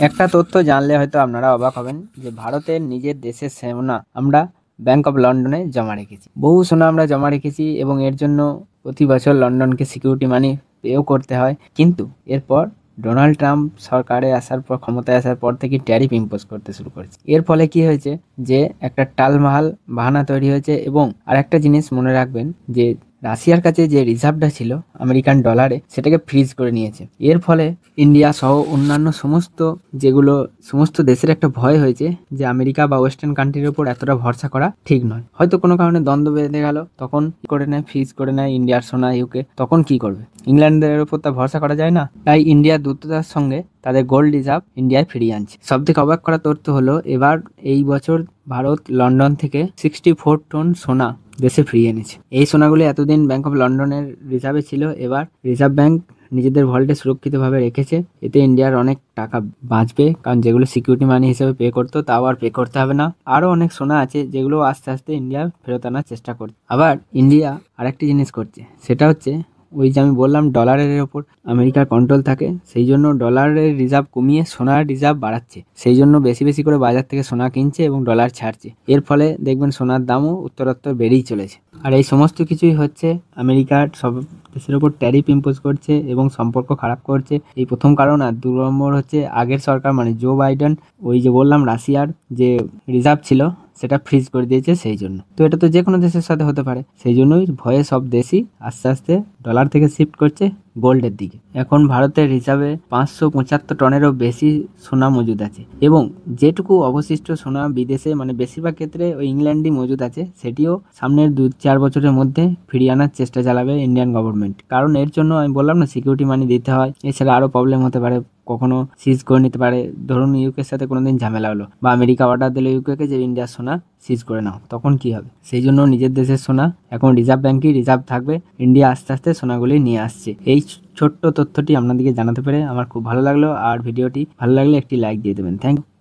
একটা তথ্য জানলে হয়তো আপনারা অবাক হবেন যে ভারতের নিজের দেশের সোনা আমরা ব্যাংক অফ লন্ডনে জমা রেখেছি। বহু সোনা আমরা জমা রেখেছি এবং এর জন্য প্রতি বছর লন্ডনকে সিকিউরিটি মানি পেও করতে হয়। কিন্তু এরপর ডোনাল্ড ট্রাম্প সরকারে আসার পর, ক্ষমতায় আসার পর থেকে ট্যারিফ ইম্পোজ করতে শুরু করেছে। এর ফলে কি হয়েছে যে একটা টালমাহাল বাহানা তৈরি হয়েছে। এবং আরেকটা জিনিস মনে রাখবেন যে রাশিয়ার কাছে যে রিজার্ভটা ছিল আমেরিকান ডলারে, সেটাকে ফ্রিজ করে নিয়েছে। এর ফলে ইন্ডিয়া সহ অন্যান্য সমস্ত দেশের একটা ভয় হয়েছে যে আমেরিকা বা ওয়েস্টার্ন কান্ট্রির উপর এতটা ভরসা করা ঠিক নয়। হয়তো কোনো কারণে দ্বন্দ্ব বেঁধে গেল, তখন কি করে নেয়, ফ্রিজ করে নেয় ইন্ডিয়ার সোনা ইউকে। তখন কি করবে? ইংল্যান্ডের উপর তা ভরসা করা যায় না। তাই ইন্ডিয়ার দ্রুততার সঙ্গে তাদের গোল্ড রিজার্ভ ইন্ডিয়ায় ফিরিয়ে আনছে। সব থেকে অবাক করা তথ্য হলো, এবার এই বছর ভারত লন্ডন থেকে 64 টন সোনা দেশে ফিরিয়ে এনেছে। এই সোনাগুলি এতদিন ব্যাংক অফ লন্ডনের রিজার্ভে ছিল, এবার রিজার্ভ ব্যাংক নিজেদের ভল্টে সুরক্ষিতভাবে রেখেছে। এতে ইন্ডিয়ার অনেক টাকা বাঁচবে, কারণ যেগুলো সিকিউরিটি মানি হিসেবে পে করতো তাও আর পে করতে হবে না। আরও অনেক সোনা আছে যেগুলো আস্তে আস্তে ইন্ডিয়া ফেরত আনার চেষ্টা করছে। আবার ইন্ডিয়া আরেকটি জিনিস করছে, সেটা হচ্ছে ওই যে আমি বললাম ডলারের ওপর আমেরিকার কন্ট্রোল থাকে, সেই জন্য ডলারের রিজার্ভ কমিয়ে সোনার রিজার্ভ বাড়াচ্ছে। সেই জন্য বেশি বেশি করে বাজার থেকে সোনা কিনছে এবং ডলার ছাড়ছে। এর ফলে দেখবেন সোনার দামও উত্তরোত্তর বেড়েই চলেছে। আর এই সমস্ত কিছুই হচ্ছে আমেরিকার সব দেশের ওপর ট্যারিফ ইম্পোজ করছে এবং সম্পর্ক খারাপ করছে, এই প্রথম কারণ। আর 2 নম্বর হচ্ছে আগের সরকার মানে জো বাইডেন ওই যে বললাম রাশিয়ার যে রিজার্ভ ছিল সেটা ফ্রিজ করে দিয়েছে সেই জন্য। তো এটা তো যে কোনো দেশের সাথে হতে পারে, সেই জন্যই ভয়ে সব দেশই আস্তে আস্তে ডলার থেকে শিফট করছে গোল্ডের দিকে। এখন ভারতের রিজার্ভে 575 টনেরও বেশি সোনা মজুদ আছে এবং যেটুকু অবশিষ্ট সোনা বিদেশে মানে বেশিরভাগ ক্ষেত্রে ওই ইংল্যান্ডই মজুদ আছে, সেটিও সামনের 2-4 বছরের মধ্যে ফিরিয়ে আনার চেষ্টা চালাবে ইন্ডিয়ান গভর্নমেন্ট। কারণ এর জন্য আমি বললাম না সিকিউরিটি মানি দিতে হয়, এছাড়া আরও প্রবলেম হতে পারে, কখনো সিজ করে নিতে পারে। ধরুন ইউকের সাথে কোনোদিন ঝামেলা হলো বা আমেরিকা অর্ডার দিল ইউকেকে যে ইন্ডিয়ার সোনা সিজ করে নাও, তখন কি হবে? সেই জন্য নিজের দেশের সোনা এখন রিজার্ভ ব্যাংকেই রিজার্ভ থাকবে। ইন্ডিয়া আস্তে আস্তে সোনাগুলি নিয়ে আসছে। এই ছোট্ট তথ্যটি আপনাদেরকে জানাতে পেরে আমার খুব ভালো লাগলো। আর ভিডিওটি ভালো লাগলে একটি লাইক দিয়ে দেবেন। Thank you.